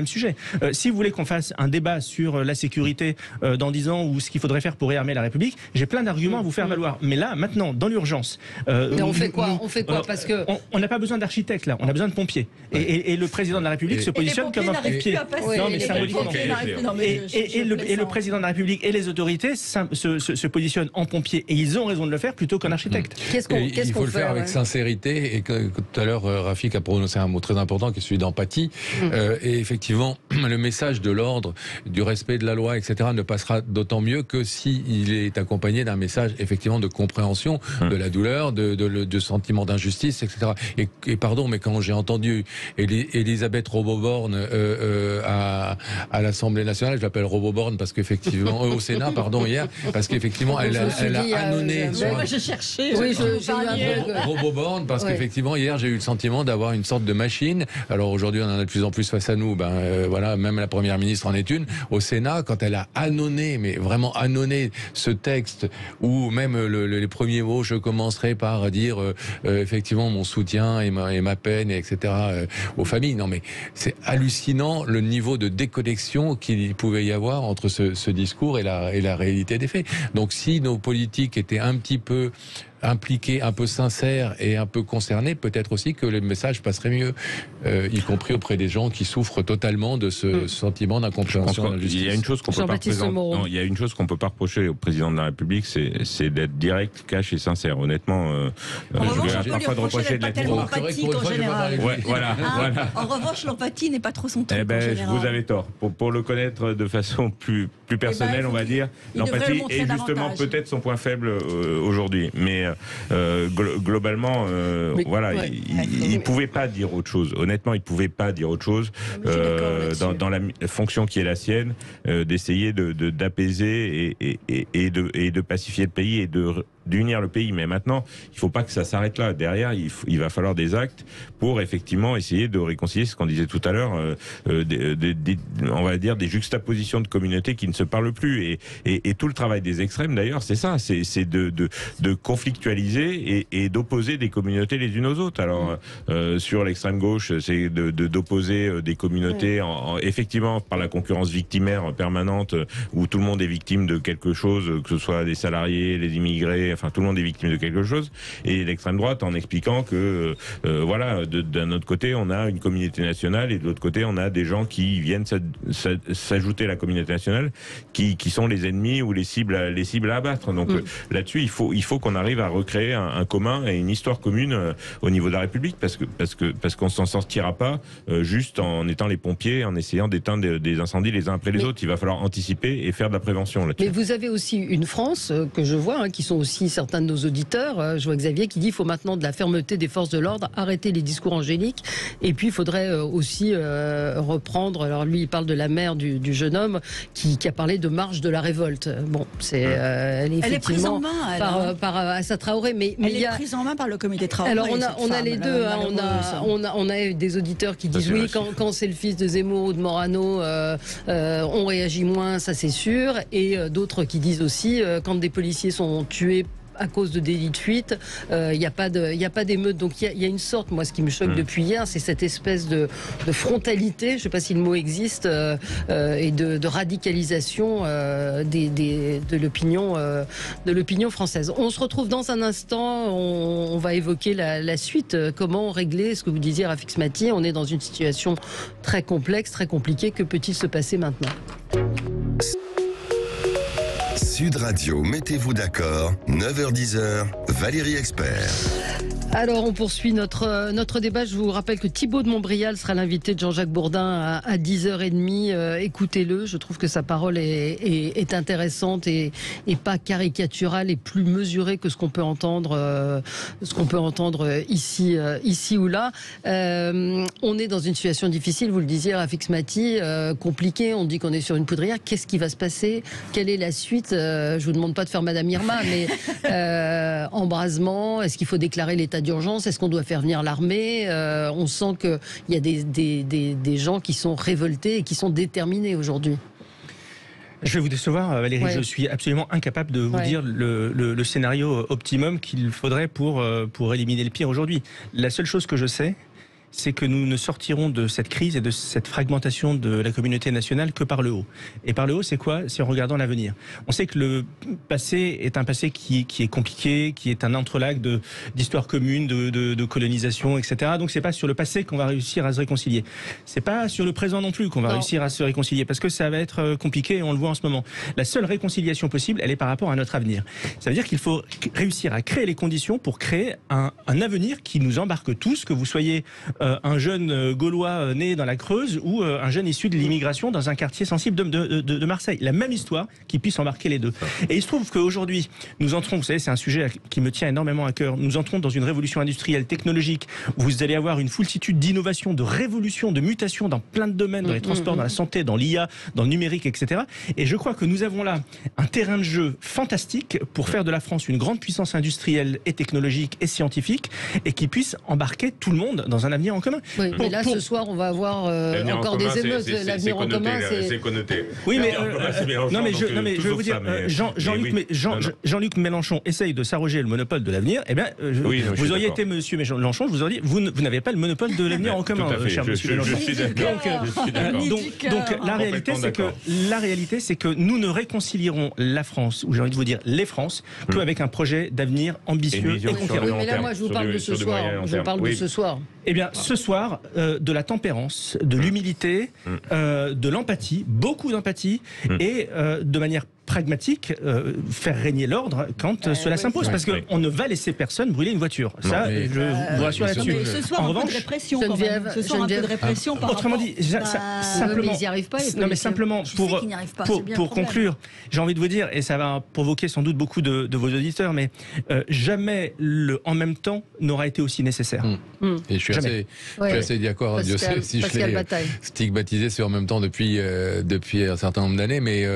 sujets. Si vous voulez qu'on fasse un débat sur la sécurité dans 10 ans ou ce qu'il faudrait faire pour réarmer la République, j'ai plein d'arguments à vous faire valoir. Mais là, maintenant, dans l'urgence... on fait quoi parce que... On n'a pas besoin d'architectes, là. On a besoin de pompiers. Et le président de la République se positionne comme un pompier. Non, mais symboliquement. Et le président de la République et les autorités se positionnent en pompiers. Et ils ont raison de le faire plutôt qu'un architecte. Il faut le faire avec sincérité. Et tout à l'heure, Rafik a prononcé un mot très important qui est celui d'empathie. Et effectivement, le message de l'ordre, du respect de la loi, etc., ne passera d'autant mieux que s'il est accompagné d'un message effectivement de compréhension de la douleur, de sentiment d'injustice, etc. Et pardon, mais quand j'ai entendu Elisabeth Roboborn à l'Assemblée nationale, je l'appelle Roboborn parce qu'effectivement, au Sénat, pardon, hier, parce qu'effectivement, elle a annonné. Moi, je cherchais. Oui, j'ai eu un Roboborn, parce qu'effectivement, hier, j'ai eu le sentiment d'avoir une sorte de machine. Alors aujourd'hui, on en a de plus en plus face à nous. Voilà, même la Première ministre en est une. Au Sénat, quand elle a annonné, mais vraiment annonné ce texte, où même les premiers mots, je commencerai par dire effectivement mon soutien et ma peine, etc. Aux familles. Non, mais c'est hallucinant le niveau de déconnexion qu'il pouvait y avoir entre ce discours et la réalité des faits. Donc si nos politiques étaient un petit peu impliqués, un peu sincères et un peu concernés, peut-être aussi que le message passerait mieux, y compris auprès des gens qui souffrent totalement de ce sentiment d'incompréhension de la justice. Il y a une chose qu'on peut pas reprocher au président de la République, c'est d'être direct, cash et sincère. Honnêtement, je vais parfois de reprocher d'être tellement empathique en général. Voilà. En revanche, l'empathie n'est pas trop son truc. Vous avez tort. Pour le connaître de façon plus personnelle, on va dire, l'empathie est justement peut-être son point faible aujourd'hui. Mais globalement, il pouvait pas dire autre chose. Honnêtement, il pouvait pas dire autre chose dans la fonction qui est la sienne, d'essayer d'apaiser et de pacifier le pays et d'unir le pays. Mais maintenant, il faut pas que ça s'arrête là. Derrière, il va falloir des actes pour effectivement essayer de réconcilier ce qu'on disait tout à l'heure, on va dire des juxtapositions de communautés qui ne se parlent plus. Et tout le travail des extrêmes, d'ailleurs, c'est ça, c'est de conflictualiser et d'opposer des communautés les unes aux autres. Alors, sur l'extrême gauche, c'est d'opposer des communautés effectivement par la concurrence victimaire permanente où tout le monde est victime de quelque chose, que ce soit des salariés, les immigrés, enfin tout le monde est victime de quelque chose, et l'extrême droite en expliquant que d'un autre côté on a une communauté nationale et de l'autre côté on a des gens qui viennent s'ajouter à la communauté nationale qui sont les ennemis ou les cibles à abattre. Donc là-dessus il faut qu'on arrive à recréer un commun et une histoire commune au niveau de la République parce qu'on s'en sortira pas juste en étant les pompiers, en essayant d'éteindre des incendies les uns après les autres. Il va falloir anticiper et faire de la prévention là-dessus. Mais vous avez aussi une France que je vois, qui sont aussi certains de nos auditeurs. Je vois Xavier qui dit qu'il faut maintenant de la fermeté des forces de l'ordre, arrêter les discours angéliques, et puis il faudrait aussi reprendre. Alors lui, il parle de la mère du jeune homme qui a parlé de marche de la révolte. Bon, elle est prise en main par Assa Traoré, mais elle est prise en main par le comité Traoré. Alors on a les deux. On a des auditeurs qui disent oui, quand c'est le fils de Zemmour ou de Morano, on réagit moins, ça c'est sûr, et d'autres qui disent aussi quand des policiers sont tués à cause de délits de fuite, il n'y a pas d'émeute. Donc il y a une sorte, moi ce qui me choque depuis hier, c'est cette espèce de frontalité, je ne sais pas si le mot existe, et de radicalisation de l'opinion française. On se retrouve dans un instant, on va évoquer la suite, comment régler ce que vous disiez Rafik Smati. On est dans une situation très complexe, très compliquée. Que peut-il se passer maintenant ? Sud Radio, mettez-vous d'accord, 9h-10h, Valérie Expert. Alors, on poursuit notre débat. Je vous rappelle que Thibaut de Montbrial sera l'invité de Jean-Jacques Bourdin à 10h30. Écoutez-le. Je trouve que sa parole est intéressante et pas caricaturale et plus mesurée que ce qu'on peut entendre, ici ou là. On est dans une situation difficile, vous le disiez, Rafik Smati, compliquée. On dit qu'on est sur une poudrière. Qu'est-ce qui va se passer? Quelle est la suite? Je vous demande pas de faire Madame Irma, mais embrasement. Est-ce qu'il faut déclarer l'état d'urgence? Est-ce qu'on doit faire venir l'armée? On sent qu'il y a des gens qui sont révoltés et qui sont déterminés aujourd'hui. Je vais vous décevoir, Valérie. Ouais. Je suis absolument incapable de vous dire le scénario optimum qu'il faudrait pour éliminer le pire aujourd'hui. La seule chose que je sais, c'est que nous ne sortirons de cette crise et de cette fragmentation de la communauté nationale que par le haut. Et par le haut, c'est quoi? C'est en regardant l'avenir. On sait que le passé est un passé qui est compliqué, qui est un entrelac d'histoires communes, de colonisation, etc. Donc c'est pas sur le passé qu'on va réussir à se réconcilier. C'est pas sur le présent non plus qu'on va réussir à se réconcilier, parce que ça va être compliqué et on le voit en ce moment. La seule réconciliation possible, elle est par rapport à notre avenir. Ça veut dire qu'il faut réussir à créer les conditions pour créer un avenir qui nous embarque tous, que vous soyez un jeune Gaulois né dans la Creuse ou un jeune issu de l'immigration dans un quartier sensible de Marseille. La même histoire qui puisse embarquer les deux. Et il se trouve qu'aujourd'hui, nous entrons, vous savez, c'est un sujet qui me tient énormément à cœur, nous entrons dans une révolution industrielle, technologique, où vous allez avoir une foultitude d'innovations, de révolutions, de mutations dans plein de domaines, dans les transports, dans la santé, dans l'IA, dans le numérique, etc. Et je crois que nous avons là un terrain de jeu fantastique pour faire de la France une grande puissance industrielle et technologique et scientifique, et qui puisse embarquer tout le monde dans un avenir en commun. Oui, mais là, ce soir, on va avoir encore des émeutes. L'avenir en commun, c'est connoté. Oui, mais je vais vous dire, Jean-Luc Mélenchon essaye de s'arroger le monopole de l'avenir. Eh bien, vous auriez été Monsieur Mélenchon, je vous aurais dit, vous n'avez pas le monopole de l'avenir en commun, cher Monsieur Mélenchon. Je suis d'accord. Donc la réalité, c'est que nous ne réconcilierons la France, ou j'ai envie de vous dire les France, qu'avec un projet d'avenir ambitieux et conquérant. Oui, mais là, moi, je vous parle de ce soir. Je parle de ce soir. Eh bien, ce soir, de la tempérance, de l'humilité, de l'empathie, beaucoup d'empathie, et de manière pragmatique, faire régner l'ordre quand cela s'impose, parce qu'on ne va laisser personne brûler une voiture. Ça, je vous rassure là-dessus. Ce soir, En un peu revanche, de répression, quand même. Ce soir, un peu de répression par autrement dit, simplement, mais ils n'y arrivent pas. Non, mais simplement pour conclure, j'ai envie de vous dire, et ça va provoquer sans doute beaucoup de vos auditeurs, mais jamais le en même temps n'aura été aussi nécessaire. Et je suis assez d'accord, Dieu sait si je l'ai stigmatisé, c'est en même temps depuis un certain nombre d'années, mais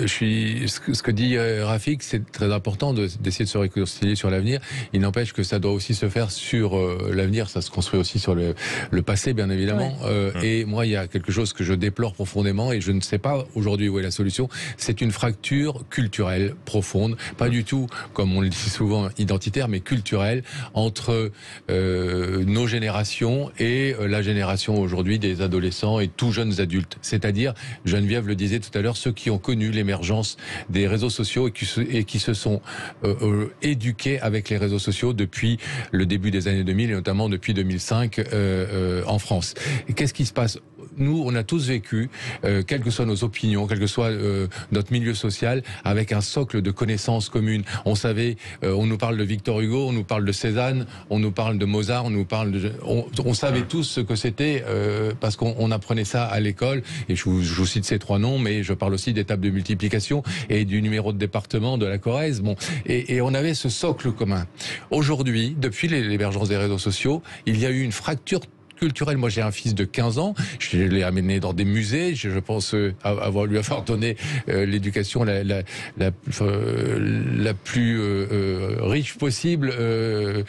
ce que dit Rafik, c'est très important d'essayer de se réconcilier sur l'avenir. Il n'empêche que ça doit aussi se faire sur l'avenir, ça se construit aussi sur le passé, bien évidemment. Et moi, il y a quelque chose que je déplore profondément, et je ne sais pas aujourd'hui où est la solution. C'est une fracture culturelle profonde, pas du tout, comme on le dit souvent, identitaire, mais culturelle, entre nos générations et la génération aujourd'hui des adolescents et tout jeunes adultes. C'est-à-dire, Geneviève le disait tout à l'heure, ceux qui ont connu l'émergence des réseaux sociaux et qui se sont éduqués avec les réseaux sociaux depuis le début des années 2000 et notamment depuis 2005 en France. Et qu'est-ce qui se passe? Nous, on a tous vécu, quelles que soient nos opinions, quel que soit notre milieu social, avec un socle de connaissances communes. On savait, on nous parle de Victor Hugo, on nous parle de Cézanne, on nous parle de Mozart, on savait tous ce que c'était parce qu'on apprenait ça à l'école. Et je vous cite ces trois noms, mais je parle aussi des tables de multiplication et du numéro de département de la Corrèze. Bon, et on avait ce socle commun. Aujourd'hui, depuis l'émergence des réseaux sociaux, il y a eu une fracture culturelle. Moi, j'ai un fils de 15 ans, je l'ai amené dans des musées, je pense lui avoir donné l'éducation la plus riche possible de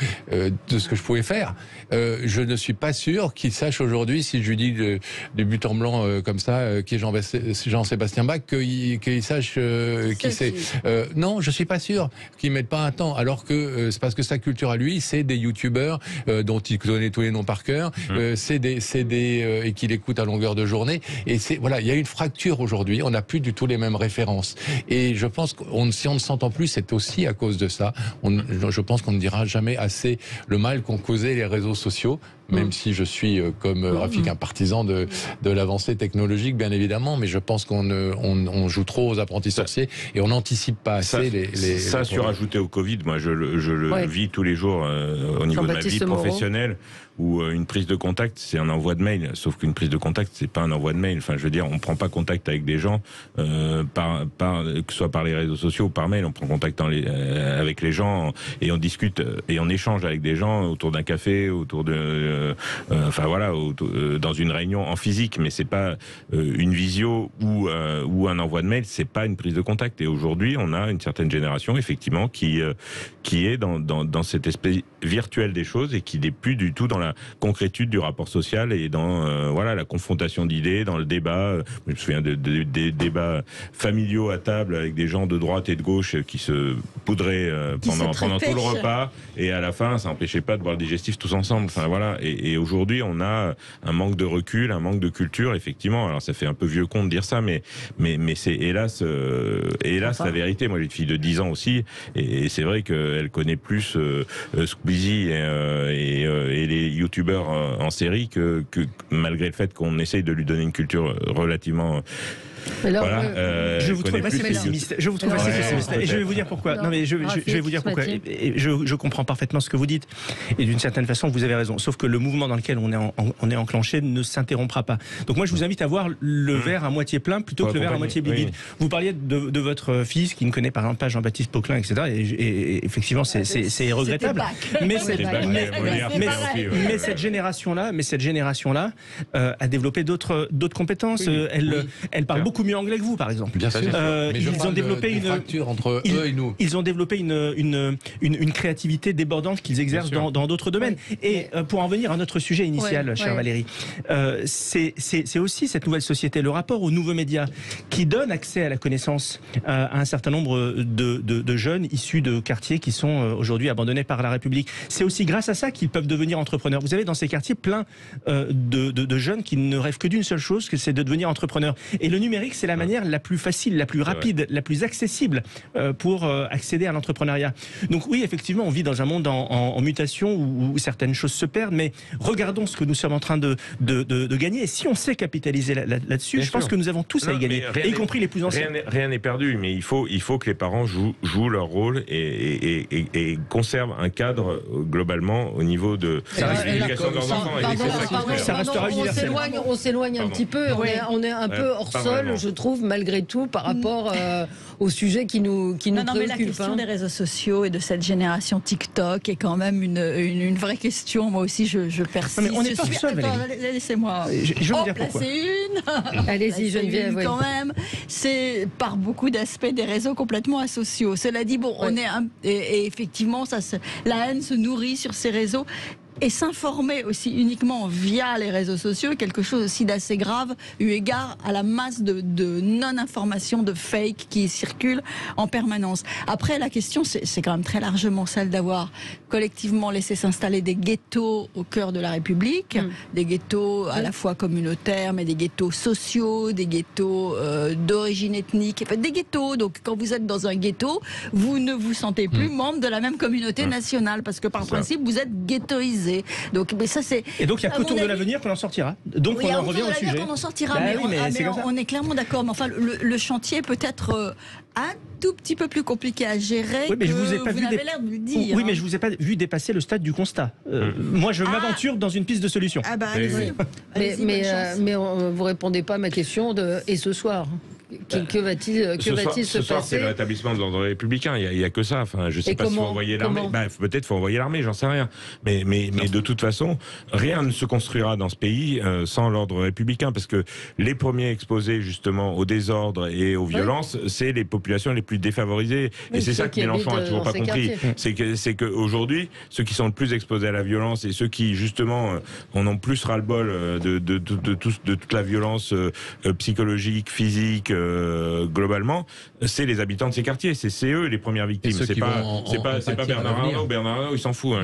ce que je pouvais faire. Je ne suis pas sûr qu'il sache aujourd'hui, si je lui dis de but en blanc comme ça, qui est Jean-Sébastien Bach, qu'il sache qui c'est. Non, je suis pas sûr qu'il mette pas un temps, alors que c'est parce que sa culture à lui, c'est des youtubeurs dont il connaît tous les noms par cœur, et qu'il écoute à longueur de journée. Et voilà, il y a une fracture aujourd'hui. On n'a plus du tout les mêmes références. Et je pense si on ne s'entend plus, c'est aussi à cause de ça. Je pense qu'on ne dira jamais assez le mal qu'ont causé les réseaux sociaux. même si je suis, comme Rafik, un partisan de l'avancée technologique, bien évidemment, mais je pense qu'on joue trop aux apprentis sorciers et on n'anticipe pas assez les surajouté au Covid, moi je le vis tous les jours au niveau de ma vie professionnelle, où une prise de contact, c'est un envoi de mail, sauf qu'une prise de contact, c'est pas un envoi de mail. Enfin, je veux dire, on prend pas contact avec des gens, que ce soit par les réseaux sociaux ou par mail, on prend contact avec les gens et on discute et on échange avec des gens autour d'un café, autour de, enfin voilà, dans une réunion en physique, mais c'est pas une visio ou un envoi de mail, c'est pas une prise de contact. Et aujourd'hui, on a une certaine génération, effectivement, qui est dans cet esprit virtuel des choses et qui n'est plus du tout dans la concrétude du rapport social et dans voilà la confrontation d'idées, dans le débat. Je me souviens des débats familiaux à table avec des gens de droite et de gauche qui se poudraient pendant tout le repas, et à la fin ça n'empêchait pas de boire le digestif tous ensemble. Enfin voilà. Et aujourd'hui on a un manque de recul, un manque de culture, effectivement. Alors ça fait un peu vieux con de dire ça, mais c'est hélas la vérité. Moi j'ai une fille de 10 ans aussi, et c'est vrai qu'elle connaît plus Squeezie et les youtubeurs en série que malgré le fait qu'on essaye de lui donner une culture relativement... Alors, voilà, je vous trouve assez pessimiste. Je vous trouve assez pessimiste. Et je vais vous dire pourquoi. Non, mais je vais vous dire pourquoi. Et je comprends parfaitement ce que vous dites. Et d'une certaine façon, vous avez raison. Sauf que le mouvement dans lequel on est enclenché ne s'interrompra pas. Donc moi, je vous invite à voir le verre à moitié plein plutôt que le verre à moitié vide. Oui. Vous parliez de votre fils qui ne connaît par exemple pas Jean-Baptiste Poquelin, etc. Et effectivement, c'est regrettable. Mais cette génération-là a développé d'autres compétences. Elle parle beaucoup mieux anglais que vous, par exemple. Bien sûr. Ils ont développé une fracture entre eux et nous. Ils ont développé une créativité débordante qu'ils exercent dans d'autres domaines. Oui. Et pour en venir à notre sujet initial, chère Valérie, c'est aussi cette nouvelle société, le rapport aux nouveaux médias, qui donne accès à la connaissance à un certain nombre de jeunes issus de quartiers qui sont aujourd'hui abandonnés par la République. C'est aussi grâce à ça qu'ils peuvent devenir entrepreneurs. Vous avez dans ces quartiers plein de jeunes qui ne rêvent que d'une seule chose, que c'est de devenir entrepreneurs. Et le numérique, c'est la manière la plus facile, la plus rapide, la plus accessible pour accéder à l'entrepreneuriat. Donc oui, effectivement, on vit dans un monde en mutation où certaines choses se perdent, mais regardons ce que nous sommes en train de gagner. Et si on sait capitaliser là-dessus, je pense que nous avons tous à y gagner, y compris les plus anciens. Rien n'est perdu, mais il faut que les parents jouent leur rôle et conservent un cadre globalement au niveau de l'éducation de leurs enfants. Ça restera universel. On s'éloigne un petit peu, on est un peu hors sol, je trouve, malgré tout, par rapport au sujet qui nous préoccupe. Mais la question des réseaux sociaux et de cette génération TikTok est quand même une vraie question. Moi aussi, je persiste. Non, mais on n'est pas seul, Valérie. Laissez-moi je vais vous dire pourquoi. Placer une. Allez-y, Geneviève. Quand même, c'est par beaucoup d'aspects des réseaux complètement asociaux. Cela dit, bon, on est et effectivement, la haine se nourrit sur ces réseaux. Et s'informer aussi uniquement via les réseaux sociaux est quelque chose aussi d'assez grave, eu égard à la masse de non-information, de fake qui circulent en permanence. Après, la question, c'est quand même très largement celle d'avoir collectivement laissé s'installer des ghettos au cœur de la République, des ghettos à la fois communautaires, mais des ghettos sociaux, des ghettos d'origine ethnique, des ghettos. Donc, quand vous êtes dans un ghetto, vous ne vous sentez plus membre de la même communauté nationale, parce que par principe, vous êtes ghettoisé. Donc, mais ça, c'est. Et donc il n'y a qu'autour de l'avenir qu'on en sortira. Donc on en revient au sujet. On en sortira, mais on est clairement d'accord. Mais enfin, le chantier peut être un tout petit peu plus compliqué à gérer. Oui, mais je vous ai pas vous n'avez l'air de le dire. Oui, mais je vous ai pas vu dépasser le stade du constat. Moi, je m'aventure dans une piste de solution. Ah bah allez-y. Mais vous répondez pas à ma question et ce soir. Que va-t-il se passer? Ce soir, c'est le rétablissement de l'ordre républicain. Il y a que ça. Enfin, je sais pas s'il faut envoyer l'armée. Peut-être faut envoyer l'armée, j'en sais rien. Mais de toute façon, rien ne se construira dans ce pays sans l'ordre républicain, parce que les premiers exposés justement au désordre et aux violences, c'est les populations les plus défavorisées. Et c'est ça que Mélenchon a toujours pas compris. C'est que aujourd'hui, ceux qui sont le plus exposés à la violence et ceux qui justement en ont plus ras-le-bol de toute la violence psychologique, physique. Globalement, c'est les habitants de ces quartiers, c'est eux les premières victimes. C'est pas Bernard Arnault. Bernard Arnault, il s'en fout.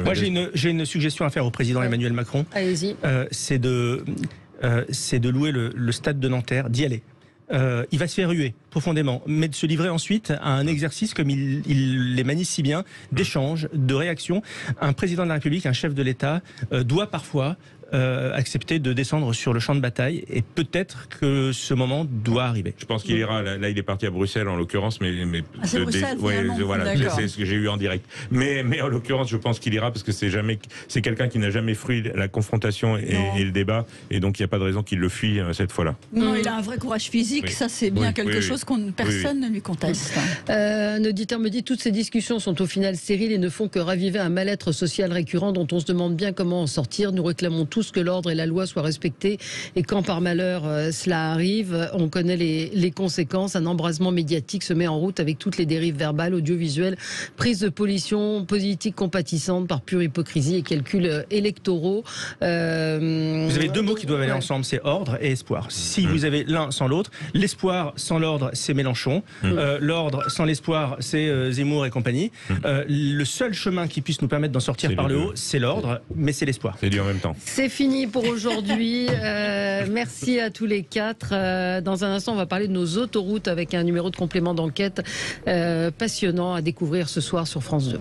Moi, j'ai une suggestion à faire au président Emmanuel Macron. Allez-y. C'est de louer le stade de Nanterre, d'y aller. il va se faire ruer profondément, mais de se livrer ensuite à un exercice comme il les manie si bien, d'échange, de réaction. Un président de la République, un chef de l'État doit parfois accepter de descendre sur le champ de bataille, et peut-être que ce moment doit arriver. Je pense qu'il ira. Là, il est parti à Bruxelles en l'occurrence, mais c'est Bruxelles, voilà, c'est ce que j'ai eu en direct. Mais en l'occurrence, je pense qu'il ira parce que c'est quelqu'un qui n'a jamais fui la confrontation et le débat, et donc il n'y a pas de raison qu'il le fuit cette fois-là. Non, il a un vrai courage physique. Ça, c'est bien quelque chose qu'on personne ne lui conteste. Un auditeur me dit: toutes ces discussions sont au final stériles et ne font que raviver un mal-être social récurrent dont on se demande bien comment en sortir. Nous réclamons tous que l'ordre et la loi soient respectés, et quand par malheur cela arrive, on connaît les conséquences. Un embrasement médiatique se met en route avec toutes les dérives verbales, audiovisuelles, prises de position politique compatissantes par pure hypocrisie et calculs électoraux. Vous avez deux mots qui doivent aller ensemble, c'est ordre et espoir. Si vous avez l'un sans l'autre, l'espoir sans l'ordre, c'est Mélenchon. L'ordre sans l'espoir, c'est Zemmour et compagnie. Le seul chemin qui puisse nous permettre d'en sortir par le haut, c'est l'ordre, mais c'est l'espoir. C'est dit en même temps. C'est fini pour aujourd'hui. Merci à tous les quatre. Dans un instant, on va parler de nos autoroutes avec un numéro de complément d'enquête passionnant à découvrir ce soir sur France 2.